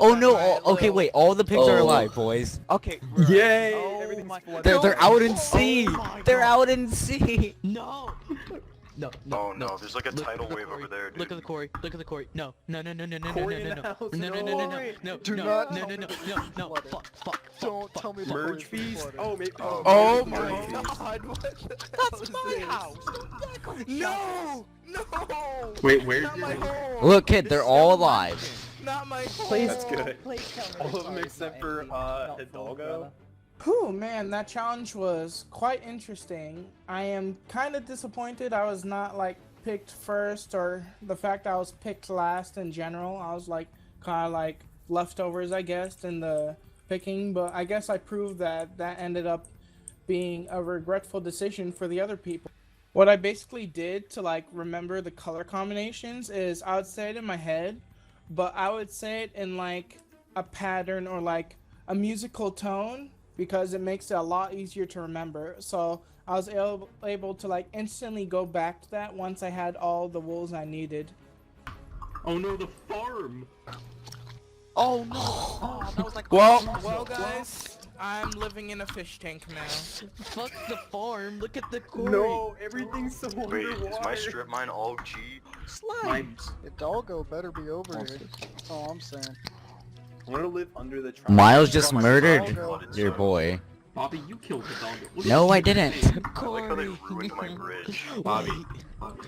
Oh no! Okay, wait. All the pigs are alive, boys. Okay. Yay! Oh Everything's my flooded. They're out in Oh sea. my They're God. out in sea. No. No, no, Oh no, there's like a Look tidal at the wave quarry. over there, dude. Look at the quarry. Look at the quarry. No, no, no, no, no, no, no, Quarry no, in no, the no, house, no, no, no. no, no, no, Do no, not no, no, no, no, no, fuck, Don't tell me the Merge quarry's feast? flooded. Oh, maybe. Oh maybe my merge feast. God, what the That's hell my is this? house. No! No! Wait, where's Not your my home? home! Look, kid, they're all alive. Not my home! Please. That's good. Please tell me All the of them quarry's except not for, empty, not full, Hidalgo. brother. Whew, man, that challenge was quite interesting. I am kind of disappointed I was not, like, picked first, or the fact I was picked last in general. I was, like, kind of, like, leftovers, I guess, in the picking, but I guess I proved that that ended up being a regretful decision for the other people. What I basically did to, like, remember the color combinations is I would say it in my head, but I would say it in, like, a pattern or, like, a musical tone, because it makes it a lot easier to remember. So I was able to like instantly go back to that once I had all the wools I needed. Oh no, the farm! Oh no! Oh, that was like. Well guys, I'm living in a fish tank now. Fuck the farm. Look at the quarry. No, everything's so Wait, underwater. is my strip mine all G? Slimes. Hidalgo better be over here. That's all I'm saying. I want to live under the triangle. Miles just murdered Hidalgo. your boy. Bobby, you killed Hidalgo. Look No, at I you. didn't. I like how they ruined my bridge. Bobby,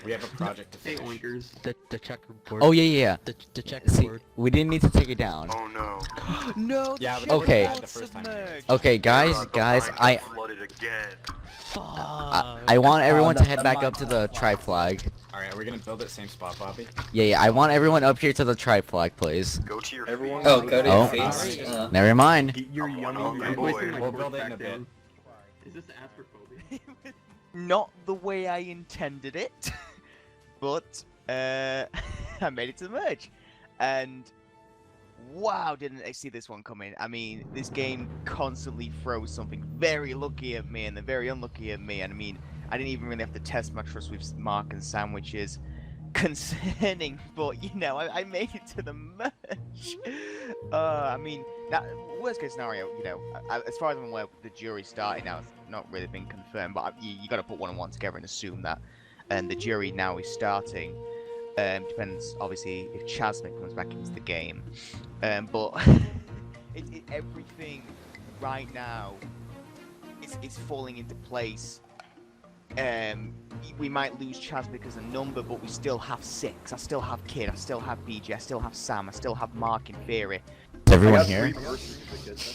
we have a project to Hey, finish. oinkers. The checkerboard. Oh yeah. The See, checkerboard. we didn't need to take it down. Oh no. No. Yeah, but Okay. the first time. Okay, guys, God, the mine got I flooded again. I want everyone to head back up to the tribe flag. Alright, are we gonna build it same spot, Bobby? Yeah, I want everyone up here to the tribe flag, please. Go to your Everyone. feet. Oh, go to Oh. your feet. Never mind. Get your I'm yummy. hungry I'm boy. placing my We'll torch build it in back a bit. down. Is this astrophobia? Not the way I intended it, but I made it to the merge, and wow, didn't I see this one coming? I mean, this game constantly throws something very lucky at me and then very unlucky at me, and I mean, I didn't even really have to test my trust with Mark and Sam, which is concerning, but you know, I made it to the merge. I mean, that worst case scenario, you know, as far as I'm aware, the jury starting now, it's not really been confirmed, but you got to put one and one together and assume that, and the jury now is starting. Depends, obviously, if Chasmic comes back into the game, but everything right now is falling into place. We might lose Chasmic as a number, but we still have 6. I still have Kid, I still have BJ, I still have Sam, I still have Mark in theory. Is everyone here?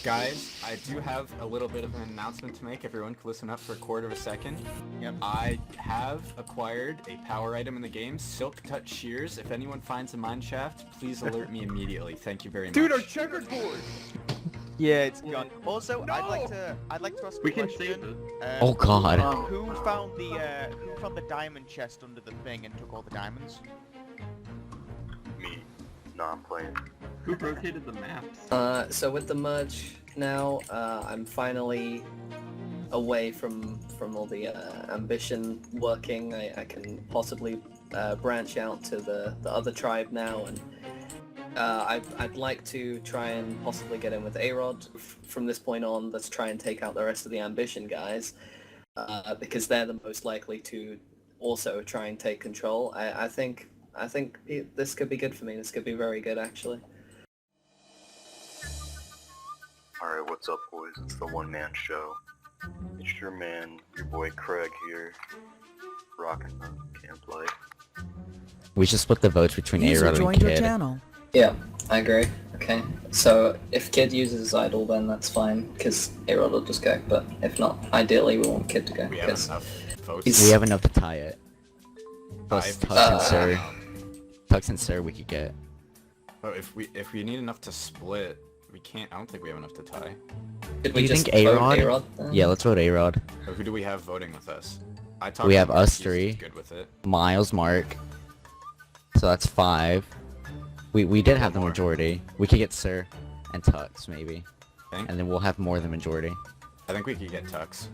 Guys, I do have a little bit of an announcement to make. Everyone can listen up for a quarter of a second. Yep. I have acquired a power item in the game, Silk Touch Shears. If anyone finds a mine shaft, please alert me immediately. Thank you very much. Dude, our checkerboard! Yeah, it's gone. Also, I'd like to ask We a can question. save it. Oh god. Who found the diamond chest under the thing and took all the diamonds? Me. No, I'm playing. Who rotated the maps? So with the merge now, I'm finally away from all the ambition working. I can possibly branch out to the other tribe now, and I'd like to try and possibly get in with A-Rod from this point on. Let's try and take out the rest of the ambition guys, because they're the most likely to also try and take control. I think this could be good for me. This could be very good, actually. Alright, what's up, boys? It's the one-man show. It's your man, your boy Craig here, rocking the camp life. We should split the votes between A-Rod and Kid. Yeah, I agree. Okay, so if Kid uses Idol, then that's fine, because A-Rod will just go, but if not, ideally we want Kid to go. We have 'cause enough votes. We have enough to tie it. Plus Five. Tux and Sir. Tux and Sir we could get. Oh, if we need enough to split, we can't. I don't think we have enough to tie. Should Do we you just think vote A-Rod? A-Rod then? Yeah, let's vote A-Rod. Oh, who do we have voting with us? I talked We to have Mark, us he's three. Good with it. Miles, Mark. So that's 5. We did have the majority. We could get Sir and Tux maybe. Think? And then we'll have more than majority. I think we could get Tux.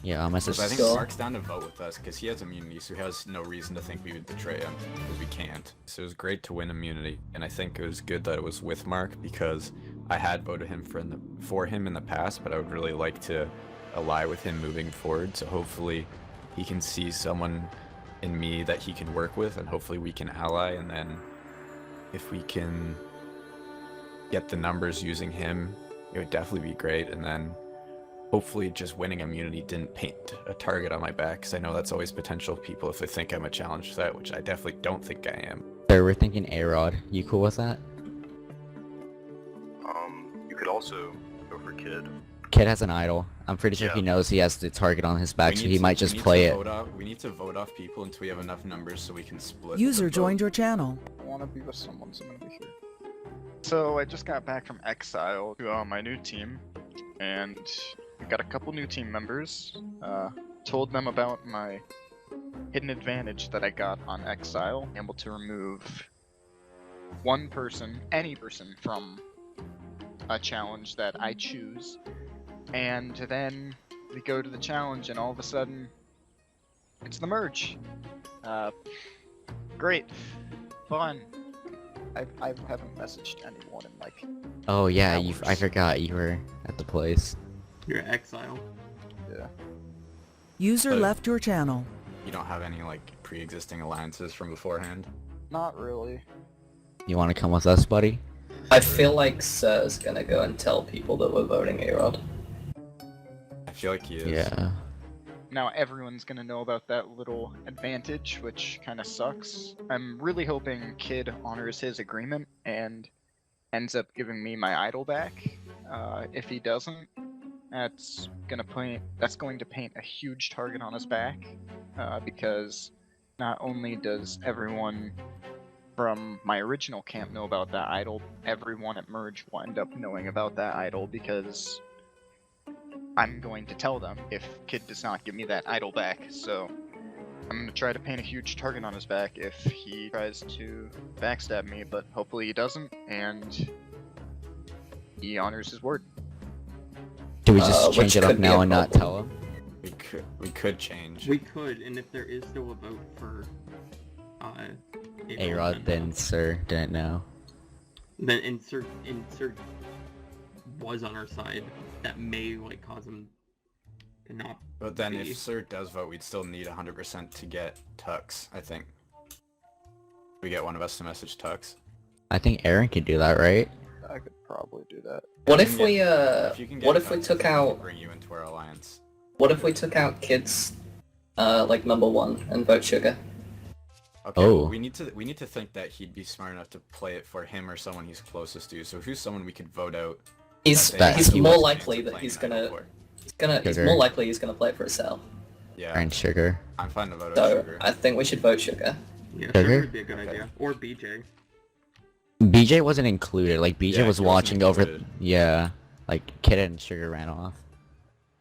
Yeah, I'll message. I think Sure. Mark's down to vote with us because he has immunity, so he has no reason to think we would betray him because we can't. So it was great to win immunity, and I think it was good that it was with Mark because I had voted him for him in the past, but I would really like to ally with him moving forward. So hopefully he can see someone in me that he can work with, and hopefully we can ally. And then if we can get the numbers using him, it would definitely be great. And then hopefully just winning immunity didn't paint a target on my back, because I know that's always potential people if they think I'm a challenge threat, which I definitely don't think I am. So we're thinking A-Rod. You cool with that? You could also go for Kid. Kid has an idol. I'm pretty sure Yeah. he knows he has the target on his back, We so need he to- might just we need play to it. vote off- we need to vote off people until we have enough numbers so we can split. User the joined vote. your channel. I want to be with someone, so I'm gonna be here. So I just got back from Exile to my new team, and we got a couple new team members. Told them about my hidden advantage that I got on Exile, able to remove one person, any person, from a challenge that I choose, and then we go to the challenge, and all of a sudden, it's the merge. Great, fun. I haven't messaged anyone in like. Oh yeah, I hours. forgot you were at the place. You're in exile. Yeah. User But- left your channel. You don't have any like pre-existing alliances from beforehand? Not really. You want to come with us, buddy? I feel like Sir's gonna go and tell people that we're voting A-Rod. I feel like he is. Yeah. Now everyone's gonna know about that little advantage, which kind of sucks. I'm really hoping Kid honors his agreement and ends up giving me my idol back. If he doesn't, that's going to paint a huge target on his back, because not only does everyone from my original camp know about that idol, everyone at Merge will end up knowing about that idol because I'm going to tell them if Kid does not give me that idol back. So I'm going to try to paint a huge target on his back if he tries to backstab me, but hopefully he doesn't, and he honors his word. Do we just Which change it up could be now a and not problem. tell him? We could change. We could, and if there is still a vote for A-Rod, then Sir didn't know. then insert was on our side, that may like cause him to not. But then be. if Sir does vote, we'd still need 100% to get Tux, I think. We get one of us to message Tux. I think Aaron could do that, right? I could probably do that. What If if you we, can get- you can get what if we Tux, took then we can out, bring you into our alliance. what if we took out Kid's, like, number one and vote Sugar? Okay, Oh. well, we need to think that he'd be smart enough to play it for him or someone he's closest to. So who's someone we could vote out? He's, that he's he more wasn't likely into that playing he's an idol gonna, for. he's Sugar. more likely he's gonna play it for himself. Yeah, And Sugar. I'm fine to vote out So, Sugar. I think we should vote Sugar. Yeah, Sugar? Sugar would be a good Okay. idea. Or BJ. BJ wasn't included. Like BJ Yeah, was he wasn't watching over. included. Yeah, like Kid and Sugar ran off.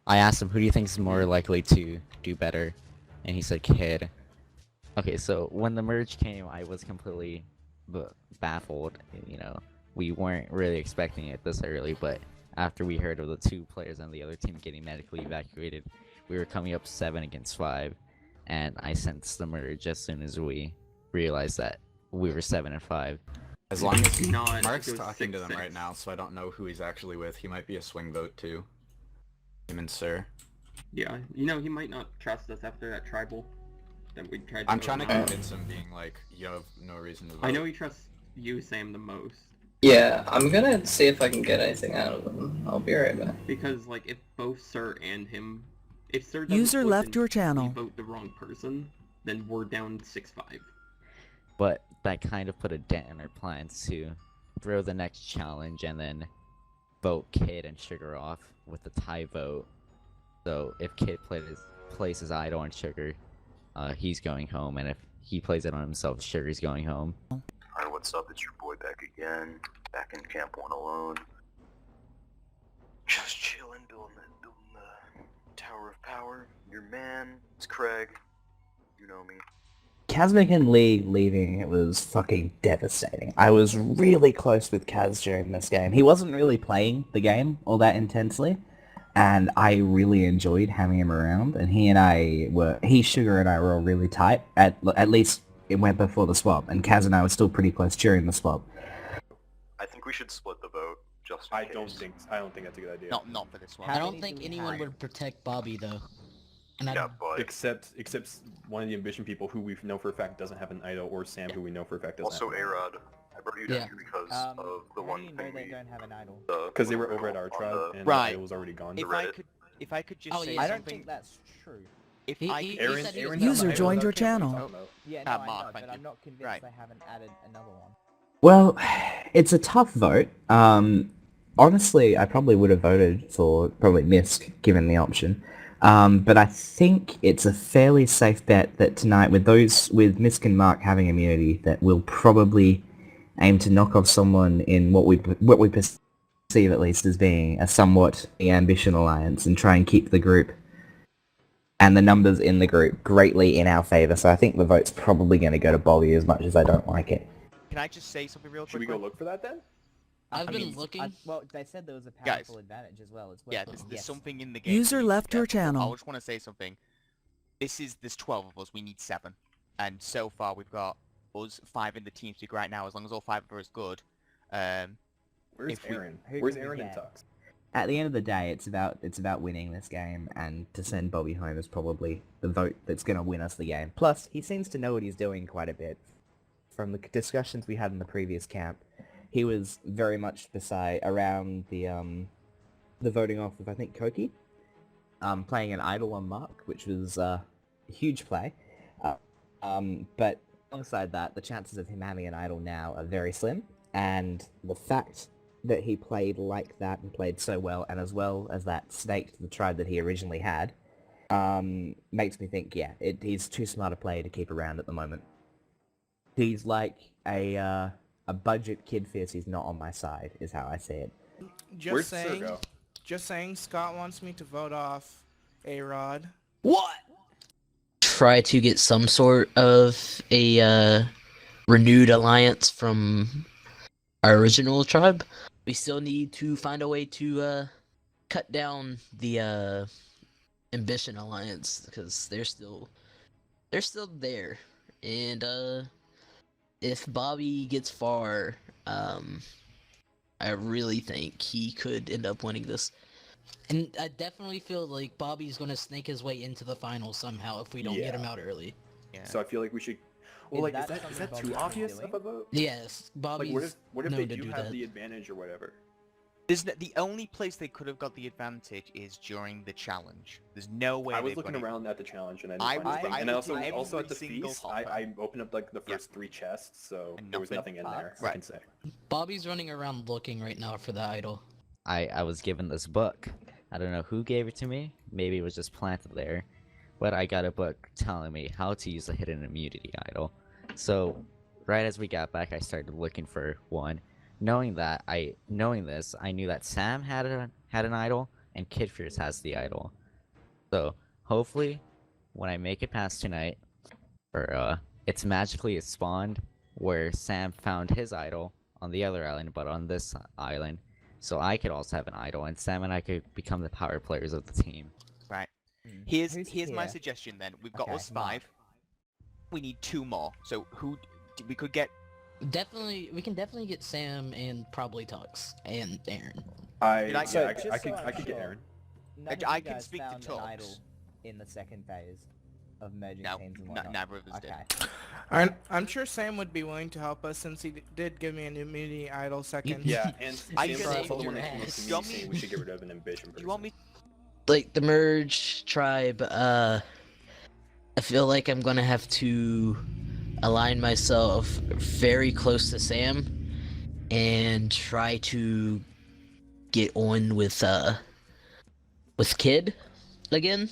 I asked him, who do you think is more likely to do better, and he said Kid. Okay, so when the merge came, I was completely baffled. You know, we weren't really expecting it this early, but after we heard of the 2 players on the other team getting medically evacuated, we were coming up 7 against 5, and I sensed the merge as soon as we realized that we were 7 and 5. As long as Not, Mark's it goes talking to them 6-6. right now, so I don't know who he's actually with. He might be a swing vote too. Him and Sir. Yeah, you know, he might not trust us after that tribal that we tried to I'm vote trying to on. convince him, being like, you have no reason to vote. I know he trusts you, Sam, the most. Yeah, I'm gonna see if I can get anything out of them. I'll be right back. Because, like, if both Sir and him... If Sir doesn't User flip left and your we channel. vote the wrong person, then we're down 6-5. But that kind of put a dent in our plans to throw the next challenge and then vote Kid and Sugar off with the tie vote. So if Kid plays his idol on Sugar, he's going home, and if he plays it on himself, Sugar's going home. Alright, what's up? It's your boy back again. Back in Camp 1 alone. Just chilling, building the Tower of Power. Your man, it's Craig. You know me. Kazmik and Lee leaving, it was fucking devastating. I was really close with Kaz during this game. He wasn't really playing the game all that intensely, and I really enjoyed having him around. And Sugar and I were all really tight. At least it went before the swap, and Kaz and I were still pretty close during the swap. I think we should split the vote, just in I case. don't think that's a good idea. Not for this one. I don't think anyone would protect Bobby though. And I Yeah, but Except one of the Ambition people who we know for a fact doesn't have an idol, or Sam who we know for a fact doesn't also have an idol. A-Rod. I brought you down Yeah. here because of the one thing we... don't have an idol? Because they were over at our tribe, and the Right. idol was already gone. If I could just Oh, say yeah. I don't something. think that's true. If He- I he- could, said he was User gonna- joined your channel. Yeah, no, I know, but I'm not convinced Right. they haven't added another one. Well, it's a tough vote. Honestly, I probably would have voted for probably Misk, given the option. But I think it's a fairly safe bet that tonight, with Misk and Mark having immunity, that we'll probably aim to knock off someone in what we perceive at least as being a somewhat Ambition alliance, and try and keep the group and the numbers in the group greatly in our favor. So I think the vote's probably going to go to Bobby, as much as I don't like it. can I just say something real quick? Should we go look for that then? I've been looking. Well, they said there was a Guys. advantage as well. Yeah, there's something in the game. User we need to left be your careful of. channel. I just want to say something. There's 12 of us. We need 7, and so far we've got us 5 in the team speak right now. As long as all 5 of us are good. Where's If we- Aaron? who Where's can we Aaron and get? Tux? At the end of the day, it's about winning this game, and to send Bobby home is probably the vote that's going to win us the game. Plus, he seems to know what he's doing quite a bit. From the discussions we had in the previous camp, he was very much around the voting off of, I think, Koki, playing an idol on Mark, which was a huge play. But alongside that, the chances of him having an idol now are very slim, and the fact that he played like that and played so well, and as well as that snaked the tribe that he originally had, makes me think, yeah, he's too smart a player to keep around at the moment. He's like a budget Kid Fierce. He's not on my side, is how I see it. Where'd Sir go? Just saying, Scott wants me to vote off A-Rod. What? Try to get some sort of a renewed alliance from our original tribe. We still need to find a way to cut down the Ambition alliance, because they're still there. And if Bobby gets far, I really think he could end up winning this. And I definitely feel like Bobby's gonna snake his way into the final somehow if we don't get him out early. Yeah. So I feel like we should... Well, like, is that too obvious of a vote? Yes, Bobby's Like, what if known they to do do have that. the advantage or whatever? The only place they could have got the advantage is during the challenge. There's no way. I was they've looking got it. around at the challenge and I I didn't was- find anything. I And looked also, at also at the every single feast, hopper. I opened up like the first 3 chests, so And there was nothing nothing. in there. I Right. can say. Bobby's running around looking right now for the idol. I was given this book. I don't know who gave it to me. Maybe it was just planted there. But I got a book telling me how to use a hidden immunity idol. So, right as we got back, I started looking for one. Knowing this, I knew that Sam had an idol, and Kid Fierce has the idol. So, hopefully, when I make it past tonight, or it's magically spawned where Sam found his idol on the other island, but on this island, so I could also have an idol, and Sam and I could become the power players of the team. Right. Here's Who's my here? suggestion then. We've got Okay, us 5. We need 2 more. So we could get. We can definitely get Sam and probably Tux and Aaron. Did I- I could get Aaron. I can speak to Tux. in the second phase of merging No, teams and no, whatnot. neither of us did. I'm sure Sam would be willing to help us since he did give me an immunity idol second. Yeah, and I Sam can was save also the one your that came up ass. to Do me you want saying me- we should get rid of an ambition person. Do you want me? Like the merge tribe, I feel like I'm gonna have to align myself very close to Sam and try to get on with Kid again.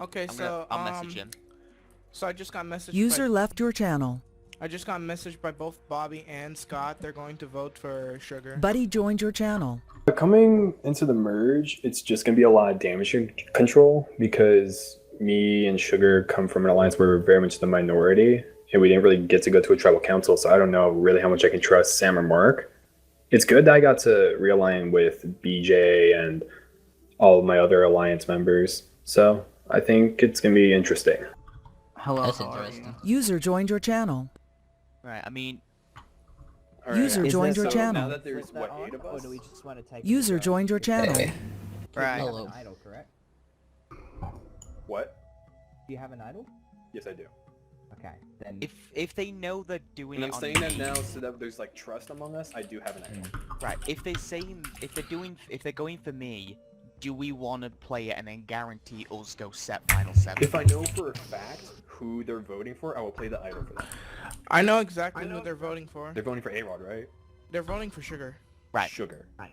Okay, I'll message him. So I just got messaged. User left your channel. I just got messaged by both Bobby and Scott. They're going to vote for Sugar. Buddy joined your channel. Coming into the merge, it's just going to be a lot of damage control because me and Sugar come from an alliance where we're very much the minority and we didn't really get to go to a tribal council, so I don't know really how much I can trust Sam or Mark. It's good that I got to realign with BJ and all of my other alliance members. So I think it's gonna be interesting. Hello, That's how are interesting. you? User joined your channel. Right, I mean, User joined your so channel. Now that there's Flip that what, 8 on, of or us? do we just want to take User joined your channel. Hey. right. You have Hello. an idol, correct? What? Do you have an idol? Yes, I do. Okay, then. If they know they're doing And it I'm on saying that me- now so that there's like trust among us. I do have an idol. Right, if they're going for me, do we want to play it and then guarantee us go final 7? If I know for a fact who they're voting for, I will play the idol for them. I know exactly who they're voting for. They're voting for A-Rod, right? They're voting for Sugar. Right. Sugar. Right.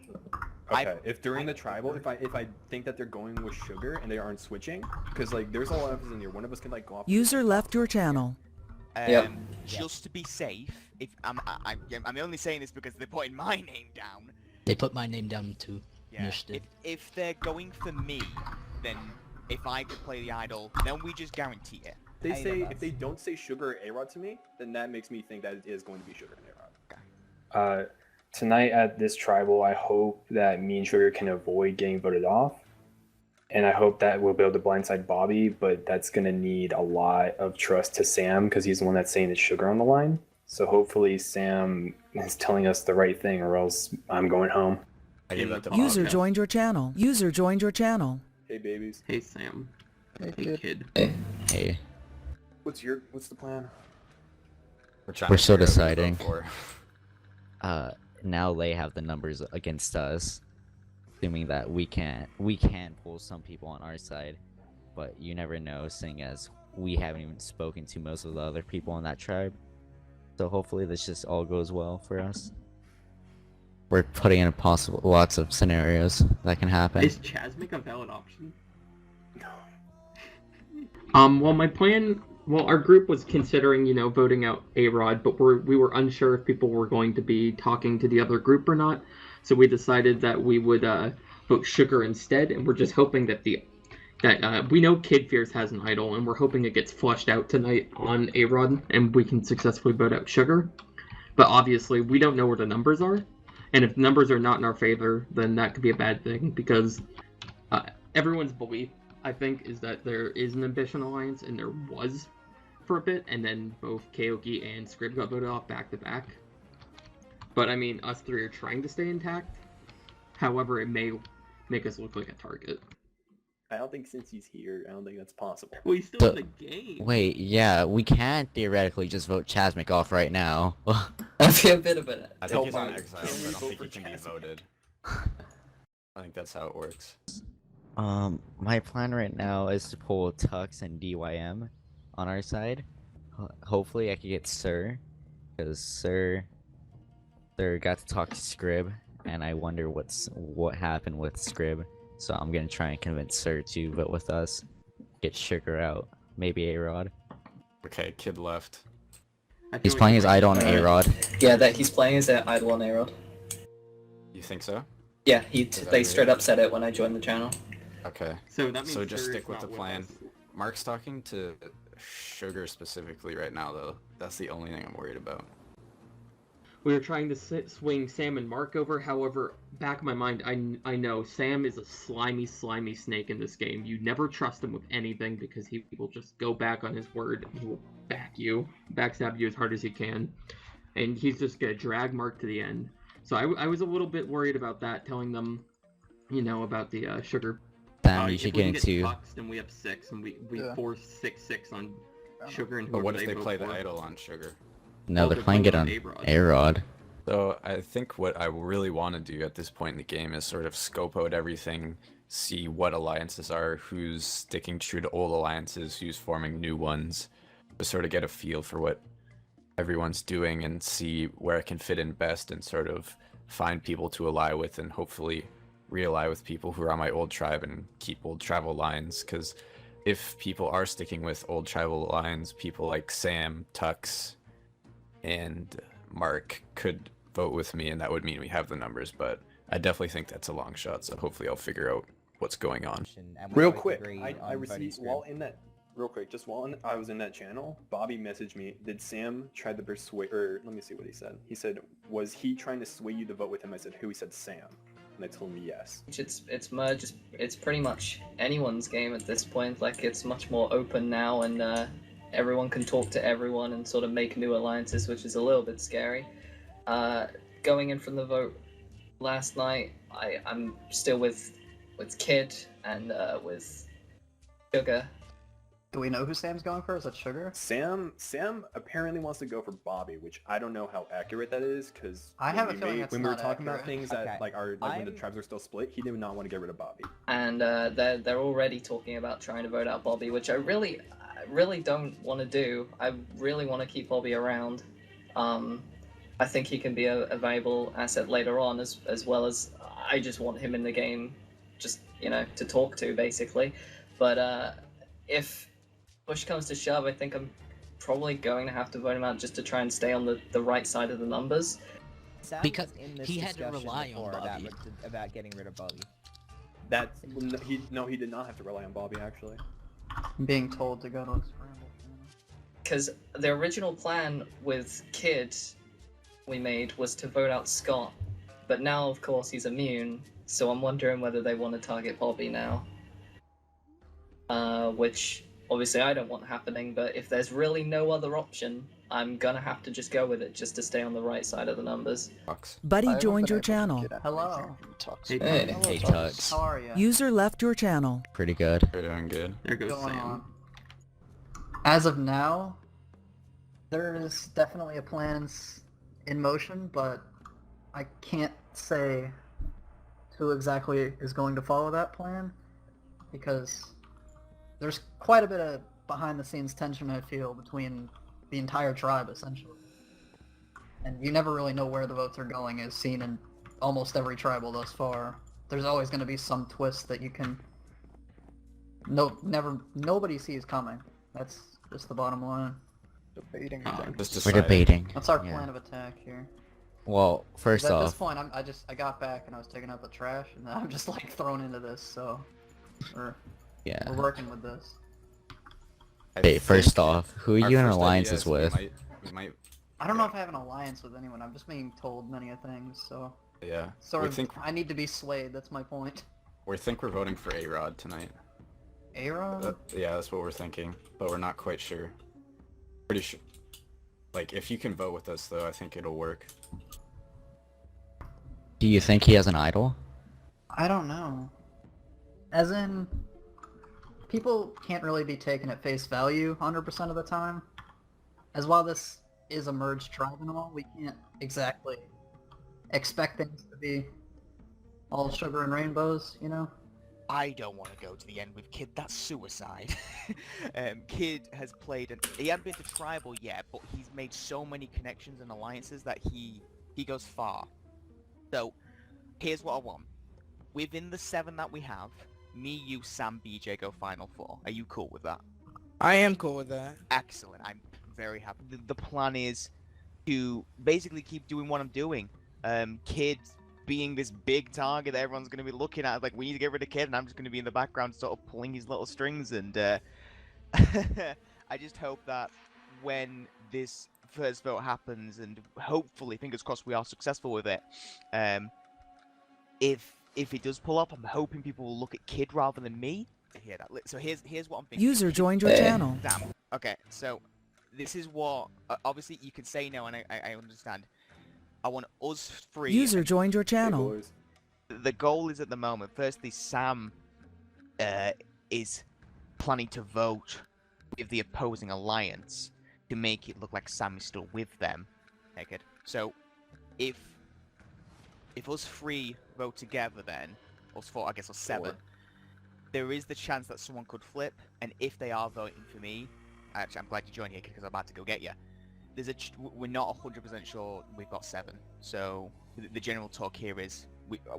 Okay. If during the tribal, if I think that they're going with Sugar and they aren't switching, because like there's a lot of us in here. One of us can like go off. User left your channel. Yep. Just to be safe, if I'm only saying this because they're putting my name down. They put my name down too. Yeah. Understood. If they're going for me, then if I could play the idol, then we just guarantee it. They say if they don't say Sugar or A-Rod to me, then that makes me think that it is going to be Sugar and A-Rod. Tonight at this tribal, I hope that me and Sugar can avoid getting voted off. And I hope that we'll be able to blindside Bobby, but that's going to need a lot of trust to Sam because he's the one that's saying it's Sugar on the line. So hopefully Sam is telling us the right thing or else I'm going home. I gave that to User Bob. joined your channel. User joined your channel. Hey babies. Hey Sam. Hey kid. Hey, What's the plan? we're still to figure out who to deciding. vote for. Now they have the numbers against us, assuming that we can pull some people on our side, but you never know, seeing as we haven't even spoken to most of the other people in that tribe. So hopefully this just all goes well for us. We're putting in lots of scenarios that can happen. Is Chasmic a valid option? Well, my plan, our group was considering, voting out A-Rod, but we were unsure if people were going to be talking to the other group or not. So we decided that we would vote Sugar instead, and we're just hoping that we know Kid Fierce has an idol, and we're hoping it gets flushed out tonight on A-Rod, and we can successfully vote out Sugar. But obviously, we don't know where the numbers are, and if the numbers are not in our favor, then that could be a bad thing, because everyone's belief, I think, is that there is an Ambition Alliance, and there was for a bit, and then both Kaoki and Scrib got voted off back to back. But I mean, us three are trying to stay intact. However, it may make us look like a target. I don't think since he's here, I don't think that's possible. Well, he's still So- in the game. Wait, yeah, we can't theoretically just vote Chasmic off right now. That'd be a bit of a... I think he's on Mike, exile, can but we I don't vote think for he can be Jasmine? voted. I think that's how it works. My plan right now is to pull Tux and DYM on our side. Hopefully I could get Sir, because Sir got to talk to Scrib, and I wonder what happened with Scrib. So I'm gonna try and convince Sir to vote with us, get Sugar out, maybe A-Rod. Okay, Kid left. He's playing his idol on A-Rod. Yeah, that he's playing his idol on A-Rod. You think so? Yeah, that they weird? straight up said it when I joined the channel. Okay. So that means So just Sugar's stick with the not plan. us. Mark's talking to Sugar specifically right now, though. That's the only thing I'm worried about. We were trying to swing Sam and Mark over. However, back in my mind, I know Sam is a slimy snake in this game. You never trust him with anything because he will just go back on his word and he will backstab you as hard as he can. And he's just going to drag Mark to the end. So I was a little bit worried about that, telling them, about the Sugar. Damn, you should if we get can get into... Tuxed and we have 6, and we Yeah. force 6-6 on Sugar and But what whoever if they vote play the for. idol on Sugar? No, Well, they're they're playing it playing on on A-Rod. So I think what I really want to do at this point in the game is sort of scope out everything, see what alliances are, who's sticking true to old alliances, who's forming new ones, to sort of get a feel for what everyone's doing and see where I can fit in best and sort of find people to ally with and hopefully re-ally with people who are on my old tribe and keep old tribal lines, because if people are sticking with old tribal lines, people like Sam, Tux, and Mark could vote with me, and that would mean we have the numbers, but I definitely think that's a long shot, so hopefully I'll figure out what's going on. And we Real both quick, agree I on voting received Scrib. while in that real quick, just while I was in that channel, Bobby messaged me. Did Sam try to persuade, or let me see what he said. He said, was he trying to sway you to vote with him? I said, who? He said, Sam. And they told me yes. It's merged. It's pretty much anyone's game at this point. Like, it's much more open now, and everyone can talk to everyone and sort of make new alliances, which is a little bit scary. Going in from the vote last night, I'm still with Kid and with Sugar. Do we know who Sam's going for? Is it Sugar? Sam apparently wants to go for Bobby, which I don't know how accurate that is, because I have a feeling that's when we were not talking about accurate. things that Okay. when the tribes are still split, he did not want to get rid of Bobby. And they're already talking about trying to vote out Bobby, which I really don't want to do. I really want to keep Bobby around. I think he can be a valuable asset later on, as well as I just want him in the game, just to talk to basically. But if push comes to shove, I think I'm probably going to have to vote him out just to try and stay on the right side of the numbers. Sam Because was in this he had to discussion rely on before Bobby. about getting rid of Bobby. He did not have to rely on Bobby actually. I'm being told to go to a Scramble. Because the original plan with Kid we made was to vote out Scott, but now of course he's immune, so I'm wondering whether they want to target Bobby now. Which obviously I don't want happening, but if there's really no other option, I'm gonna have to just go with it just to stay on the right side of the numbers. Buddy joined your channel. Hello. Hey, Hello, Tux. How are you? User left your channel. Pretty good. We're doing good. There goes What's going Sam. on? As of now, there is definitely a plan in motion, but I can't say who exactly is going to follow that plan, because there's quite a bit of behind-the-scenes tension, I feel, between the entire tribe, essentially. And you never really know where the votes are going, as seen in almost every tribal thus far. There's always going to be some twist that you can... Nobody sees coming. That's just the bottom line. Debating. We're debating. What's our Yeah. plan of attack here? Well, first At off, this point, I got back and I was taking out the trash, and then I'm just like thrown into this. So, we're working with this. hey, first off, who are Our you in first idea alliances is we with? might. I don't know if I have an alliance with anyone. I'm just being told many things, so Yeah. sort we of. think I need to be swayed. That's my point. we're voting for A-Rod tonight. A-Rod? Yeah, that's what we're thinking, but we're not quite sure. Pretty sure. Like, if you can vote with us, though, I think it'll work. Do you think he has an idol? I don't know. As in, people can't really be taken at face value 100% of the time. As while this is a merged tribe and all, we can't exactly expect things to be all sugar and rainbows, you know? I don't want to go to the end with Kid. That's suicide. Kid has played, and he hasn't been to Tribal yet, but he's made so many connections and alliances that he goes far. So, here's what I want. Within the 7 that we have, me, you, Sam, BJ go Final 4. Are you cool with that? I am cool with that. Excellent. I'm very happy. The plan is to basically keep doing what I'm doing. Kid being this big target that everyone's going to be looking at. Like, we need to get rid of Kid, and I'm just going to be in the background sort of pulling his little strings. And I just hope that when this first vote happens, and hopefully, fingers crossed, we are successful with it, if it does pull up, I'm hoping people will look at Kid rather than me. I hear that. So here's what I'm thinking. User joined your channel. Damn. Okay, so this is what obviously you can say no, and I understand. I want us three. User joined your channel. The goal is at the moment. Firstly, Sam is planning to vote with the opposing alliance to make it look like Sam is still with them. Okay, good. So if us 3 vote together, then us 4, I guess us 7. There is the chance that someone could flip, and if they are voting for me, actually, I'm glad you joined here because I'm about to go get you. We're not 100% sure we've got 7. So the general talk here is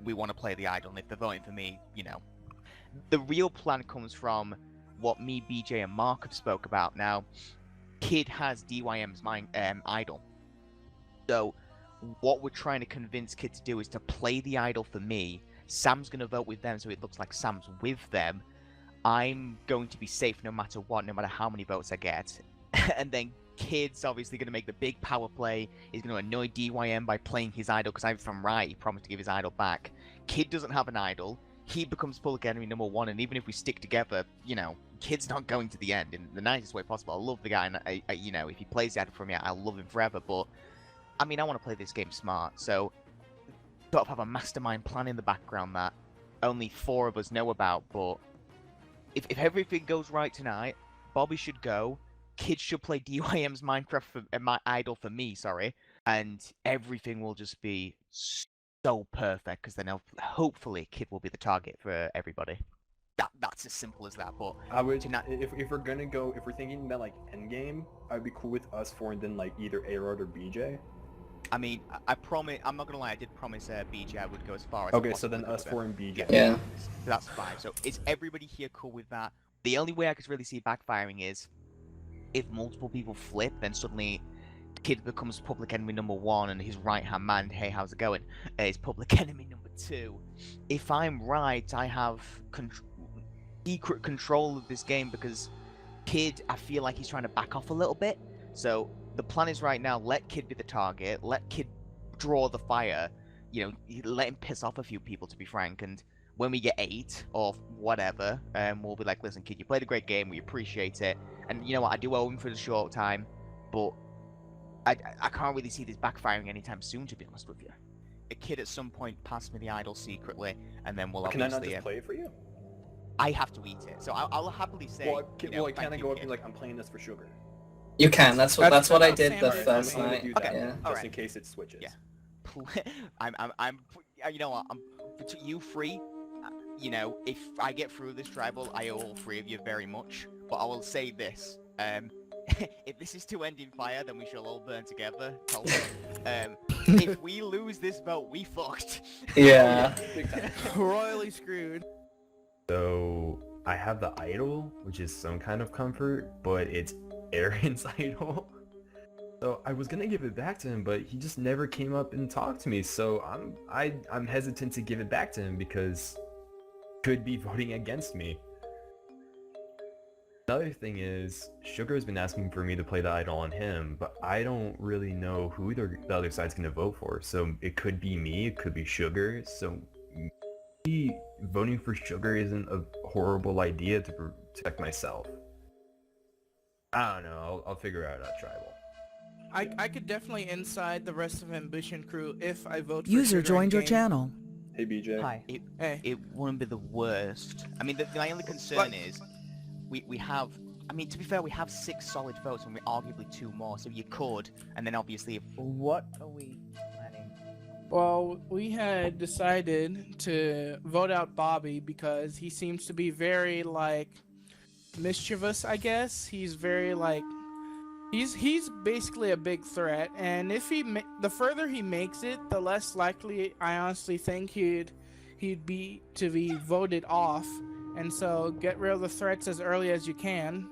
we want to play the idol, and if they're voting for me, you know. The real plan comes from what me, BJ, and Mark have spoke about. Now, Kid has DYM's idol. So what we're trying to convince Kid to do is to play the idol for me. Sam's going to vote with them, so it looks like Sam's with them. I'm going to be safe no matter what, no matter how many votes I get. And then Kid's obviously going to make the big power play. He's going to annoy DYM by playing his idol, because if I'm right, he promised to give his idol back. Kid doesn't have an idol. He becomes public enemy number 1, and even if we stick together, you know, Kid's not going to the end in the nicest way possible. I love the guy, and you know, if he plays the idol for me, I'll love him forever. But I mean, I want to play this game smart, so sort of have a mastermind plan in the background that only 4 of us know about. But if everything goes right tonight, Bobby should go. Kids should play DYM's Minecraft for my idol for me, sorry, and everything will just be so perfect, because then hopefully Kid will be the target for everybody. That's as simple as that. But I would, if we're gonna go, if we're thinking about like endgame, I'd be cool with us 4 and then like either A-Rod or BJ. I mean, I promise. I'm not gonna lie. I did promise BJ I would go as far as. Okay, so then us 4 and BJ. Yeah. That's fine. So is everybody here cool with that? The only way I could really see backfiring is if multiple people flip, then suddenly Kid becomes public enemy number 1, and his right-hand man, hey, how's it going, is public enemy number 2. If I'm right, I have secret control of this game, because Kid, I feel like he's trying to back off a little bit. So the plan is right now, let Kid be the target, let Kid draw the fire, you know, let him piss off a few people, to be frank, and when we get 8 or whatever, we'll be like, listen, Kid, you played a great game, we appreciate it, and you know what, I do owe him for the short time, but I can't really see this backfiring anytime soon, to be honest with you. A Kid at some point passed me the idol secretly, and then we'll Can obviously... I not just play it for you? I have to eat it, so I'll happily say... Well, can I go up and be like, I'm playing this for sugar? You can. That's what I did the Alright, first I'm gonna night. do that, Yeah. just in case it switches. Yeah. I'm you know what, I'm between you 3, you know, if I get through this tribal, I owe all 3 of you very much, but I will say this, if this is to end in fire, then we shall all burn together. If we lose this vote, we fucked. Yeah. Royally screwed. So I have the idol, which is some kind of comfort, but it's Aaron's idol. So I was gonna give it back to him, but he just never came up and talked to me. So I'm hesitant to give it back to him because he could be voting against me. Another thing is, Sugar's been asking for me to play the idol on him, but I don't really know who the other side's gonna vote for. So it could be me, it could be Sugar. So maybe voting for Sugar isn't a horrible idea to protect myself. I don't know. I'll figure out a tribal. I could definitely inside the rest of Ambition Crew if I vote for User Sugar joined your in-game. channel. Hey BJ. Hi. It wouldn't be the worst. I mean, my only concern is we have. I mean, to be fair, we have 6 solid votes, and we arguably 2 more. So you could, and then obviously, if What are we planning? Well, we had decided to vote out Bobby because he seems to be very, like, mischievous, I guess. He's very, like, he's basically a big threat, and if the further he makes it, the less likely I honestly think he'd be to be voted off. And so get rid of the threats as early as you can.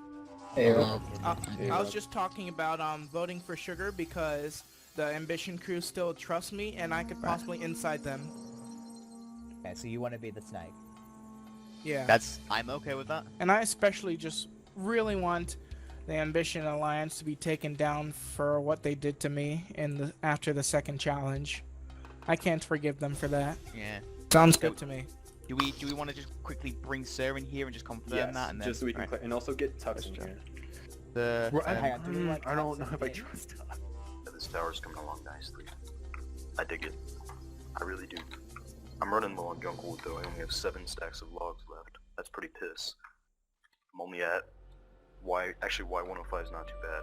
Yeah. I was just talking about voting for Sugar because the Ambition Crew still trust me, and I could possibly inside them. Okay, so you want to be the snake. Yeah. I'm okay with that. And I especially just really want the Ambition Alliance to be taken down for what they did to me after the second challenge. I can't forgive them for that. Yeah. Sounds good to me. Do we want to just quickly bring Sir in here and just confirm that, and then just so we can and also get Tux in here. I don't know if I trust Tux. This tower's coming along nicely. I dig it. I really do. I'm running low on junk wood though. I only have 7 stacks of logs left. That's pretty piss. I'm only at actually Y105 is not too bad.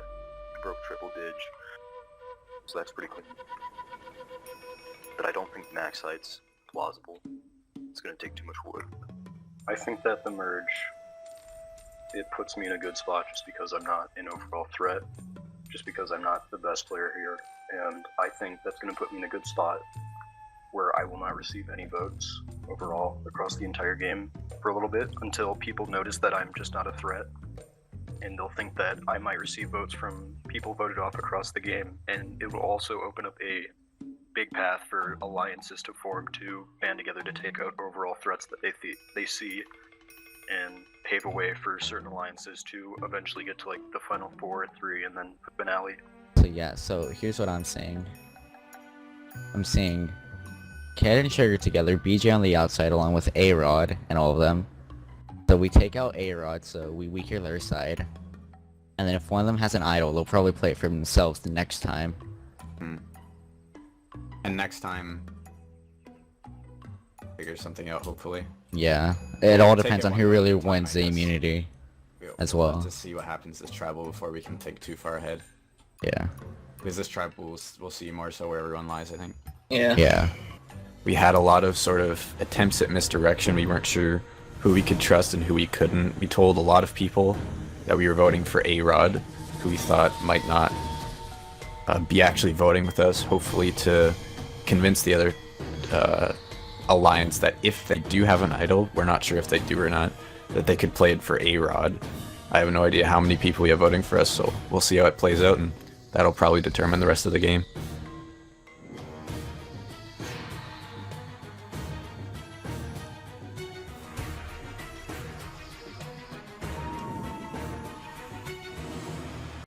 I broke triple dig, so that's pretty clean. But I don't think max height's plausible. It's gonna take too much wood. I think that the merge, it puts me in a good spot just because I'm not an overall threat, just because I'm not the best player here, and I think that's gonna put me in a good spot where I will not receive any votes overall across the entire game for a little bit until people notice that I'm just not a threat, and they'll think that I might receive votes from people voted off across the game, and it will also open up a big path for alliances to form to band together to take out overall threats that they see and pave a way for certain alliances to eventually get to like the final 4 or 3 and then the finale. So yeah, so here's what I'm saying. I'm saying Kid and Sugar together, BJ on the outside along with A-Rod and all of them. So we take out A-Rod, so we weaken their side. And then if one of them has an idol, they'll probably play it for themselves the next time. And next time, figure something out, hopefully. Yeah, it all Take depends it on one who day really at a time, wins I the guess. immunity as We'll well. have to see what happens this tribal before we can think too far ahead. Yeah. Because this tribal, we'll see more so where everyone lies, I think. Yeah. Yeah. We had a lot of sort of attempts at misdirection. We weren't sure who we could trust and who we couldn't. We told a lot of people that we were voting for A-Rod, who we thought might not be actually voting with us, hopefully to convince the other alliance that if they do have an idol, we're not sure if they do or not, that they could play it for A-Rod. I have no idea how many people we have voting for us, so we'll see how it plays out, and that'll probably determine the rest of the game.